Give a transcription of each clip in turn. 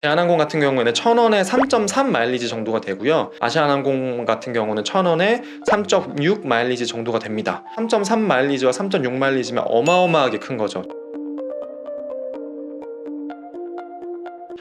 대한항공 같은 경우에는 1,000원에 3.3 마일리지 정도가 되고요. 아시아나항공 같은 경우는 1,000원에 3.6 마일리지 정도가 됩니다. 3.3 마일리지와 3.6 마일리지면 어마어마하게 큰 거죠.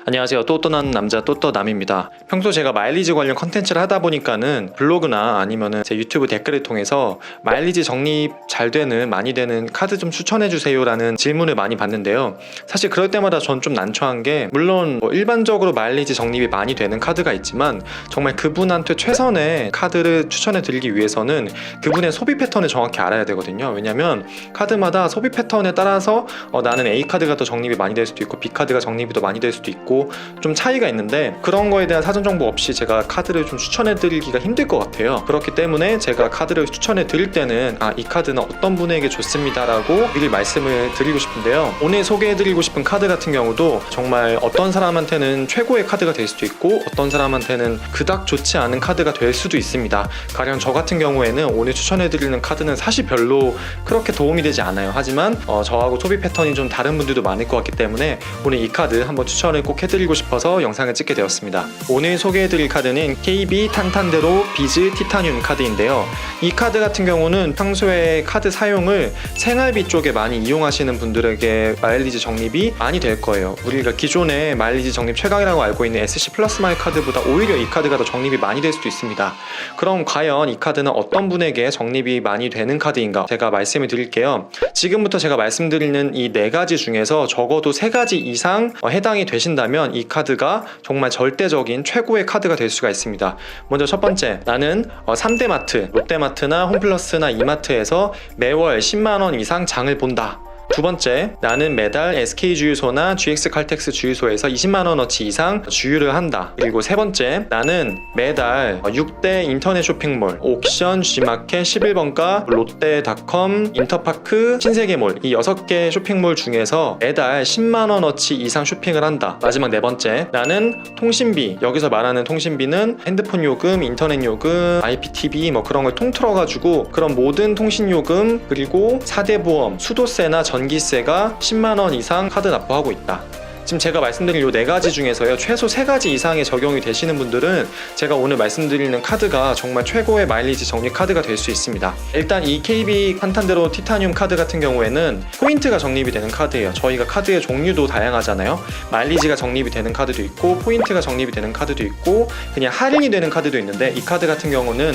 안녕하세요. 또또난 남자 또또남입니다. 평소 제가 마일리지 관련 컨텐츠를 하다 보니까는 블로그나 아니면은 제 유튜브 댓글을 통해서 마일리지 적립 잘 되는, 많이 되는 카드 좀 추천해 주세요 라는 질문을 많이 받는데요. 사실 그럴 때마다 전 좀 난처한 게, 물론 일반적으로 마일리지 적립이 많이 되는 카드가 있지만 정말 그분한테 최선의 카드를 추천해 드리기 위해서는 그분의 소비 패턴을 정확히 알아야 되거든요. 왜냐면 카드마다 소비 패턴에 따라서 나는 A 카드가 더 적립이 많이 될 수도 있고 B 카드가 적립이 더 많이 될 수도 있고 좀 차이가 있는데, 그런 거에 대한 사전 정보 없이 제가 카드를 좀 추천해 드리기가 힘들 것 같아요. 그렇기 때문에 제가 카드를 추천해 드릴 때는 이 카드는 어떤 분에게 좋습니다 라고 미리 말씀을 드리고 싶은데요. 오늘 소개해 드리고 싶은 카드 같은 경우도 정말 어떤 사람한테는 최고의 카드가 될 수도 있고 어떤 사람한테는 그닥 좋지 않은 카드가 될 수도 있습니다. 가령 저 같은 경우에는 오늘 추천해 드리는 카드는 사실 별로 그렇게 도움이 되지 않아요. 하지만 저하고 소비 패턴이 좀 다른 분들도 많을 것 같기 때문에 오늘 이 카드 한번 추천을 꼭 해드리고 싶어서 영상을 찍게 되었습니다. 오늘 소개해드릴 카드는 KB 탄탄데로 비즈 티타늄 카드인데요. 이 카드 같은 경우는 평소에 카드 사용을 생활비 쪽에 많이 이용하시는 분들에게 마일리지 적립이 많이 될 거예요. 우리가 기존에 마일리지 적립 최강이라고 알고 있는 SC 플러스 마일 카드보다 오히려 이 카드가 더 적립이 많이 될 수도 있습니다. 그럼 과연 이 카드는 어떤 분에게 적립이 많이 되는 카드인가 제가 말씀을 드릴게요. 지금부터 제가 말씀드리는 이 4가지 중에서 적어도 3가지 이상 해당이 되신다면 이 카드가 정말 절대적인 최고의 카드가 될 수가 있습니다. 먼저 첫 번째, 나는 3대 마트, 롯데마트나 홈플러스나 이마트에서 매월 10만원 이상 장을 본다. 두 번째, 나는 매달 SK 주유소나 GX 칼텍스 주유소에서 20만원어치 이상 주유를 한다. 그리고 세 번째, 나는 매달 6대 인터넷 쇼핑몰, 옥션, G마켓, 11번가, 롯데닷컴, 인터파크, 신세계몰, 이 6개 쇼핑몰 중에서 매달 10만원어치 이상 쇼핑을 한다. 마지막 네 번째, 나는 통신비, 여기서 말하는 통신비는 핸드폰 요금, 인터넷 요금, IPTV 그런 걸 통틀어가지고 그런 모든 통신 요금, 그리고 4대 보험, 수도세나 전기세가 10만원 이상 카드 납부하고 있다. 지금 제가 말씀드린 이 4가지 중에서요, 최소 3가지 이상의 적용이 되시는 분들은 제가 오늘 말씀드리는 카드가 정말 최고의 마일리지 적립 카드가 될 수 있습니다. 일단 이 KB 탄탄데로 티타늄 카드 같은 경우에는 포인트가 적립이 되는 카드예요. 저희가 카드의 종류도 다양하잖아요. 마일리지가 적립이 되는 카드도 있고 포인트가 적립이 되는 카드도 있고 그냥 할인이 되는 카드도 있는데, 이 카드 같은 경우는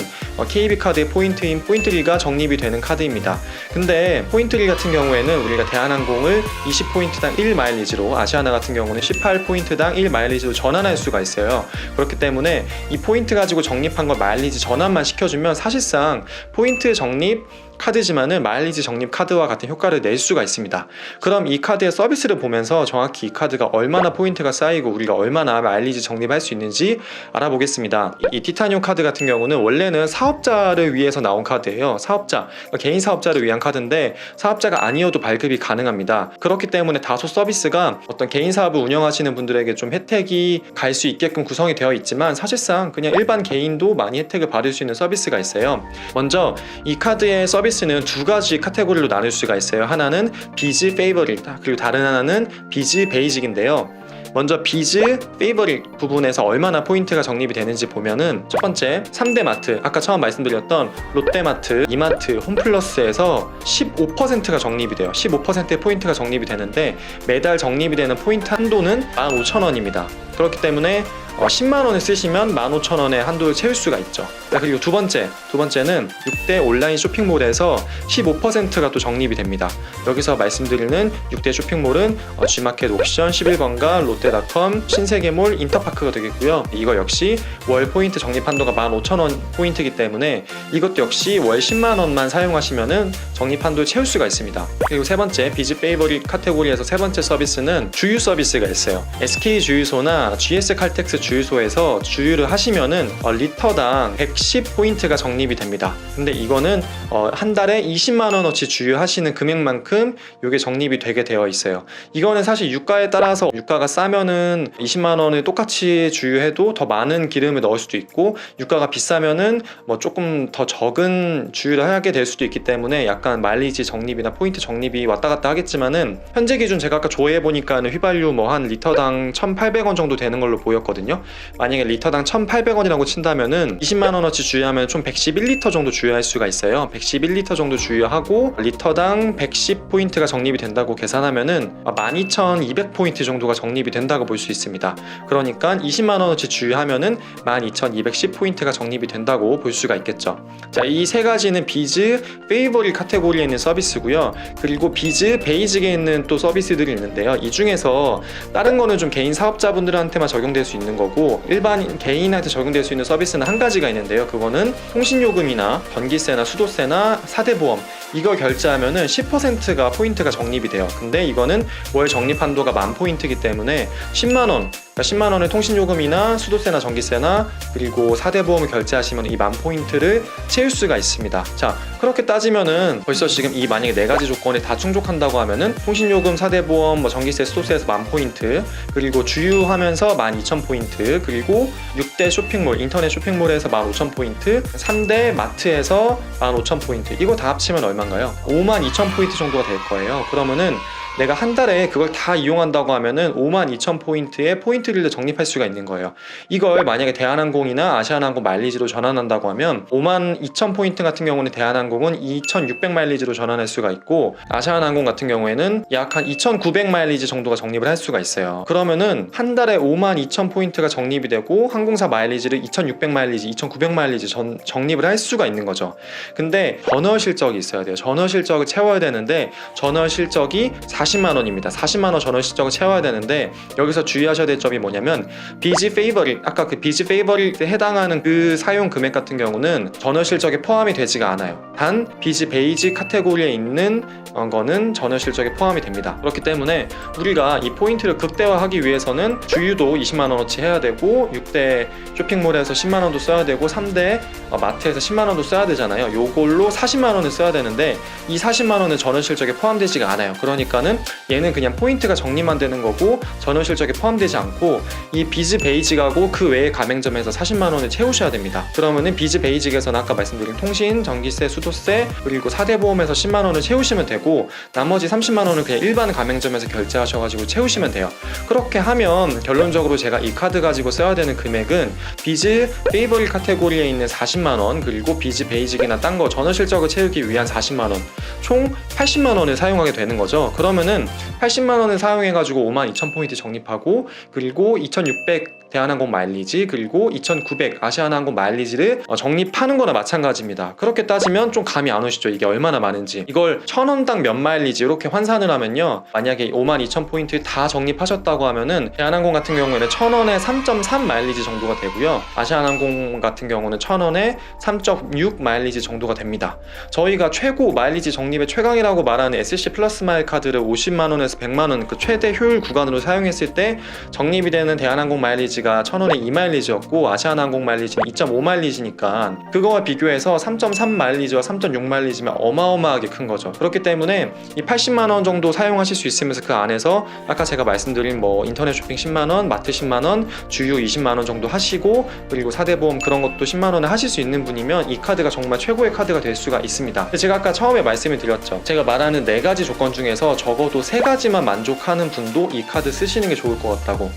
KB 카드의 포인트인 포인트리가 적립이 되는 카드입니다. 근데 포인트리 같은 경우에는 우리가 대한항공을 20포인트당 1마일리지로, 아시아나 같은 경우는 18포인트당 1마일리지로 전환할 수가 있어요. 그렇기 때문에 이 포인트 가지고 적립한 걸 마일리지 전환만 시켜주면 사실상 포인트 적립 카드지만은 마일리지 적립 카드와 같은 효과를 낼 수가 있습니다. 그럼 이 카드의 서비스를 보면서 정확히 이 카드가 얼마나 포인트가 쌓이고 우리가 얼마나 마일리지 적립할 수 있는지 알아보겠습니다. 이 티타늄 카드 같은 경우는 원래는 사업자를 위해서 나온 카드예요. 사업자, 개인 사업자를 위한 카드인데 사업자가 아니어도 발급이 가능합니다. 그렇기 때문에 다소 서비스가 어떤 개인 사업을 운영하시는 분들에게 좀 혜택이 갈 수 있게끔 구성이 되어 있지만, 사실상 그냥 일반 개인도 많이 혜택을 받을 수 있는 서비스가 있어요. 먼저 이 카드의 서비스는 2가지 카테고리로 나눌 수가 있어요. 하나는 비즈 페이버릿, 그리고 다른 하나는 비즈 베이직인데요. 먼저 비즈 페이버릿 부분에서 얼마나 포인트가 적립이 되는지 보면은, 첫 번째 3대 마트, 아까 처음 말씀드렸던 롯데마트, 이마트, 홈플러스에서 15%가 적립이 돼요. 15%의 포인트가 적립이 되는데 매달 적립이 되는 포인트 한도는 15,000원입니다. 그렇기 때문에 10만원을 쓰시면 15,000원의 한도를 채울 수가 있죠. 그리고 두 번째는 6대 온라인 쇼핑몰에서 15%가 또 적립이 됩니다. 여기서 말씀드리는 6대 쇼핑몰은 G마켓, 옥션, 11번가, 롯데닷컴, 신세계몰, 인터파크가 되겠고요. 이거 역시 월 포인트 적립 한도가 15,000원 포인트이기 때문에 이것도 역시 월 10만원만 사용하시면은 적립 한도를 채울 수가 있습니다. 그리고 세 번째, 비즈 페이버릿 카테고리에서 세 번째 서비스는 주유 서비스가 있어요. SK 주유소나 GS 칼텍스 주유소에서 주유를 하시면은 리터당 110포인트가 적립이 됩니다. 근데 이거는 한 달에 20만원어치 주유하시는 금액만큼 이게 적립이 되게 되어 있어요. 이거는 사실 유가에 따라서 유가가 싸면은 20만원을 똑같이 주유해도 더 많은 기름을 넣을 수도 있고, 유가가 비싸면은 뭐 조금 더 적은 주유를 하게 될 수도 있기 때문에 약간 마일리지 적립이나 포인트 적립이 왔다 갔다 하겠지만은, 현재 기준 제가 아까 조회해보니까는 휘발유 뭐 한 리터당 1,800원 정도 되는 걸로 보였거든요. 만약에 리터당 1,800원이라고 친다면은 20만원어치 주유하면 총 111리터 정도 주유할 수가 있어요. 111리터 정도 주유하고 리터당 110포인트가 적립이 된다고 계산하면은 12,200포인트 정도가 적립이 된다고 볼 수 있습니다. 그러니까 20만원어치 주유하면은 12,210포인트가 적립이 된다고 볼 수가 있겠죠. 자, 이 세 가지는 비즈 페이버릿 카테고리에 있는 서비스고요. 그리고 비즈 베이직에 있는 또 서비스들이 있는데요. 이 중에서 다른 거는 좀 개인 사업자분들한테만 적용될 수 있는 거고, 일반 개인한테 적용될 수 있는 서비스는 한 가지가 있는데요. 그거는 통신요금이나 전기세나 수도세나 사대보험, 이거 결제하면은 10%가 포인트가 적립이 돼요. 근데 이거는 월 적립 한도가 10,000포인트이기 때문에 10만원, 그러니까 10만원의 통신요금이나 수도세나 전기세나 그리고 사대보험을 결제하시면 이 10,000포인트를 채울 수가 있습니다. 자, 그렇게 따지면은 벌써 지금 이 만약에 4가지 조건에 다 충족한다고 하면은 통신요금, 사대보험, 뭐 전기세, 수도세에서 10,000포인트, 그리고 주유하면서 12,000포인트, 그리고 6대 쇼핑몰, 인터넷 쇼핑몰에서 15,000포인트, 3대 마트에서 15,000포인트, 이거 다 합치면 얼마인가요? 52,000포인트 정도가 될 거예요. 그러면은 내가 한 달에 그걸 다 이용한다고 하면은 52,000포인트의 포인트를 적립할 수가 있는 거예요. 이걸 만약에 대한항공이나 아시아나항공 마일리지로 전환한다고 하면 52,000포인트 같은 경우는 대한항공은 2,600마일리지로 전환할 수가 있고, 아시아나항공 같은 경우에는 약 한 2,900마일리지 정도가 적립을 할 수가 있어요. 그러면은 한 달에 52,000포인트가 적립이 되고 항공사 마일리지를 2,600마일리지, 2,900마일리지 적립을 할 수가 있는 거죠. 근데 전월 실적이 있어야 돼요. 전월 실적을 채워야 되는데 전월 실적이 40만원입니다. 40만원 전월 실적을 채워야 되는데, 여기서 주의하셔야 될 점이 뭐냐면 비즈 페이버릿, 아까 그 비즈 페이버릿에 해당하는 그 사용 금액 같은 경우는 전월 실적에 포함이 되지가 않아요. 단 비즈 베이직 카테고리에 있는 거는 전월 실적에 포함이 됩니다. 그렇기 때문에 우리가 이 포인트를 극대화하기 위해서는 주유도 20만원어치 해야 되고, 6대 쇼핑몰에서 10만원도 써야 되고, 3대 마트에서 10만원도 써야 되잖아요. 요걸로 40만원을 써야 되는데 이 40만원은 전월 실적에 포함되지가 않아요. 그러니까는 얘는 그냥 포인트가 적립만 되는 거고 전월 실적에 포함되지 않고, 이 비즈 베이직하고 그 외의 가맹점에서 40만원을 채우셔야 됩니다. 그러면은 비즈 베이직에서는 아까 말씀드린 통신, 전기세, 수도세, 그리고 사대보험에서 10만원을 채우시면 되고, 나머지 30만원은 그냥 일반 가맹점에서 결제하셔가지고 채우시면 돼요. 그렇게 하면 결론적으로 제가 이 카드 가지고 써야 되는 금액은 비즈 페이버릿 카테고리에 있는 40만원, 그리고 비즈 베이직이나 딴 거 전월 실적을 채우기 위한 40만원, 총 80만원을 사용하게 되는 거죠. 그러면은 80만원을 사용해가지고 52,000포인트 적립하고, 그리고 2,600 대한항공 마일리지, 그리고 2,900 아시아나항공 마일리지를 적립하는 거나 마찬가지입니다. 그렇게 따지면 좀 감이 안 오시죠? 이게 얼마나 많은지. 이걸 1,000원당 몇 마일리지 이렇게 환산을 하면요, 만약에 52,000포인트 다 적립하셨다고 하면은 대한항공 같은 경우에는 1,000원에 3.3 마일리지 정도가 되고요, 아시아나항공 같은 경우는 1,000원에 3.6 마일리지 정도가 됩니다. 저희가 최고 마일리지 적립의 최강이라고 말하는 SC 플러스 마일 카드를 50만원에서 100만원 그 최대 효율 구간으로 사용했을 때 적립이 되는 대한항공 마일리지가 1,000원에 2마일리지였고 아시아나항공 마일리지는 2.5마일리지니까 그거와 비교해서 3.3 마일리지와 3.6 마일리지면 어마어마하게 큰 거죠. 그렇기 때문에 이 80만원 정도 사용하실 수 있으면서 그 안에서 아까 제가 말씀드린 뭐 인터넷 쇼핑 10만원, 마트 10만원, 주유 20만원 정도 하시고, 그리고 사대보험 그런 것도 10만원에 하실 수 있는 분이면 이 카드가 정말 최고의 카드가 될 수가 있습니다. 제가 아까 처음에 말씀을 드렸죠. 제가 말하는 4가지 조건 중에서 적어도 3가지만 만족하는 분도 이 카드 쓰시는 게 좋을 것 같다고.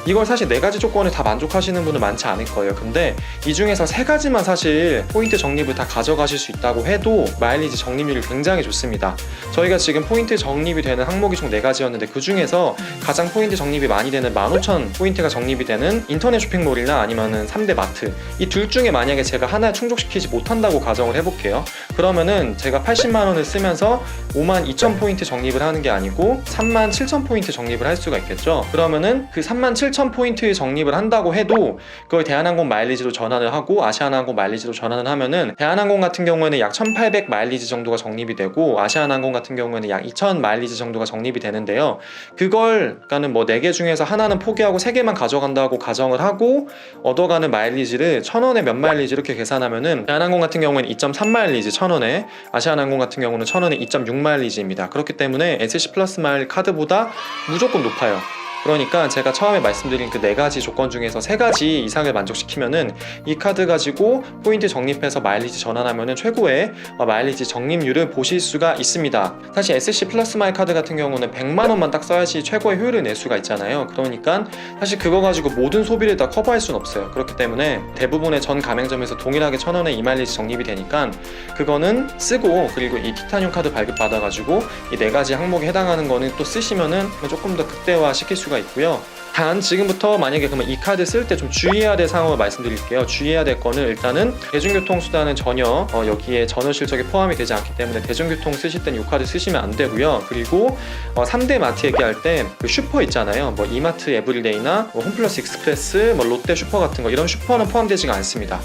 이걸 사실 4가지 조건에 다 만족하시는 분은 많지 않을 거예요. 근데 이 중에서 3가지만 사실 포인트 적립을 다 가져가실 수 있다고 해도 마일리지 적립률이 굉장히 좋습니다. 저희가 지금 포인트 적립이 되는 항목이 총 4가지였는데 그 중에서 가장 포인트 적립이 많이 되는 15,000포인트가 적립이 되는 인터넷 쇼핑몰이나 아니면은 3대 마트, 이 둘 중에 만약에 제가 하나에 충족시키지 못한다고 가정을 해볼게요. 그러면은 제가 80만원을 쓰면서 52,000포인트 적립을 하는 게 아니고 37,000포인트 적립을 할 수가 있겠죠. 그러면은 그 37,000 7,000포인트 적립을 한다고 해도 그걸 대한항공 마일리지로 전환을 하고 아시아나항공 마일리지로 전환을 하면은 대한항공 같은 경우에는 약 1,800 마일리지 정도가 적립이 되고 아시아나항공 같은 경우에는 약 2,000 마일리지 정도가 적립이 되는데요. 그걸 그러니까는 뭐 4개 중에서 하나는 포기하고 3개만 가져간다고 가정을 하고 얻어가는 마일리지를 1,000원에 몇 마일리지 이렇게 계산하면은 대한항공 같은 경우에는 2.3 마일리지 1,000원에 아시아나항공 같은 경우는 1,000원에 2.6 마일리지입니다. 그렇기 때문에 SC 플러스 마일 카드보다 무조건 높아요. 그러니까 제가 처음에 말씀드린 그 4가지 조건 중에서 3가지 이상을 만족시키면은 이 카드 가지고 포인트 적립해서 마일리지 전환하면은 최고의 마일리지 적립률을 보실 수가 있습니다. 사실 SC 플러스 마일 카드 같은 경우는 100만 원만 딱 써야지 최고의 효율을 낼 수가 있잖아요. 그러니까 사실 그거 가지고 모든 소비를 다 커버할 수는 없어요. 그렇기 때문에 대부분의 전 가맹점에서 동일하게 1,000원에 이 마일리지 적립이 되니까 그거는 쓰고, 그리고 이 티타늄 카드 발급 받아가지고 이 4가지 항목에 해당하는 거는 또 쓰시면은 조금 더 극대화 시킬 수가 있고요. 단 지금부터 만약에 그러면 이 카드 쓸 때 좀 주의해야 될 상황을 말씀드릴게요. 주의해야 될 거는 일단은 대중교통 수단은 전혀 여기에 전원 실적에 포함이 되지 않기 때문에 대중교통 쓰실 땐 이 카드 쓰시면 안 되고요. 그리고 3대 마트 얘기할 때 그 슈퍼 있잖아요. 뭐 이마트 에브리데이나 뭐 홈플러스 익스프레스, 뭐 롯데 슈퍼 같은 거, 이런 슈퍼는 포함되지가 않습니다.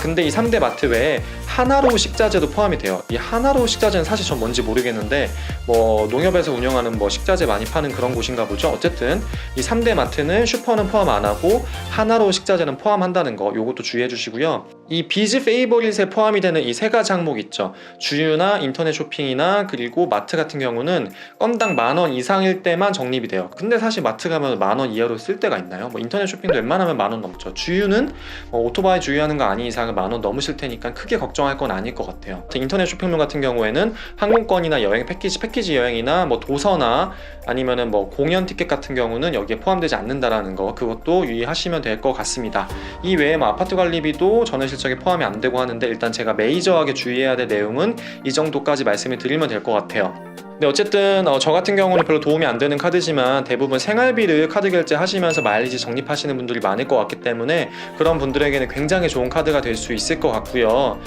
근데 이 3대 마트 외에 하나로우 식자재도 포함이 돼요. 이 하나로우 식자재는 사실 전 뭔지 모르겠는데 뭐 농협에서 운영하는 뭐 식자재 많이 파는 그런 곳인가 보죠. 어쨌든 이 3대 마트는 슈퍼는 포함 안 하고 하나로우 식자재는 포함한다는 거, 요것도 주의해 주시고요. 이 비즈 페이버릿에 포함이 되는 이 3가지 항목 있죠. 주유나 인터넷 쇼핑이나 그리고 마트 같은 경우는 건당 10,000원 이상일 때만 적립이 돼요. 근데 사실 마트 가면 10,000원 이하로 쓸 때가 있나요? 뭐 인터넷 쇼핑도 웬만하면 10,000원 넘죠. 주유는 오토바이 주유하는 거 아닌 이상은 10,000원 넘으실 테니까 크게 걱정할 건 아닐 것 같아요. 인터넷 쇼핑몰 같은 경우에는 항공권이나 여행 패키지 여행이나 뭐 도서나 아니면은 뭐 공연 티켓 같은 경우는 여기에 포함되지 않는다라는 거, 그것도 유의하시면 될 것 같습니다. 이 외에 뭐 아파트 관리비도 전월 실적에 포함이 안 되고 하는데 일단 제가 메이저하게 주의해야 될 내용은 이 정도까지 말씀을 드리면 될 것 같아요. 근데 어쨌든 저 같은 경우는 별로 도움이 안 되는 카드지만 대부분 생활비를 카드 결제하시면서 마일리지 적립하시는 분들이 많을 것 같기 때문에 그런 분들에게는 굉장히 좋은 카드가 될 수 있을 것 같고요.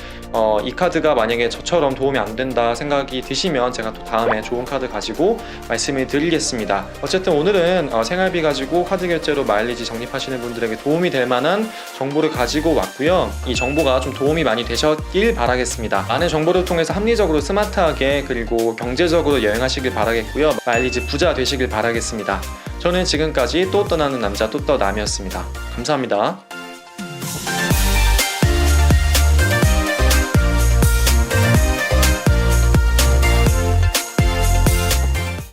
이 카드가 만약에 저처럼 도움이 안 된다 생각이 드시면 제가 또 다음에 좋은 카드 가지고 말씀을 드리겠습니다. 어쨌든 오늘은 생활비 가지고 카드 결제로 마일리지 적립하시는 분들에게 도움이 될 만한 정보를 가지고 왔고요. 이 정보가 좀 도움이 많이 되셨길 바라겠습니다. 많은 정보를 통해서 합리적으로 스마트하게 그리고 경제적으로 여행하시길 바라겠고요. 마일리지 부자 되시길 바라겠습니다. 저는 지금까지 또 떠나는 남자 또떠남이었습니다. 감사합니다.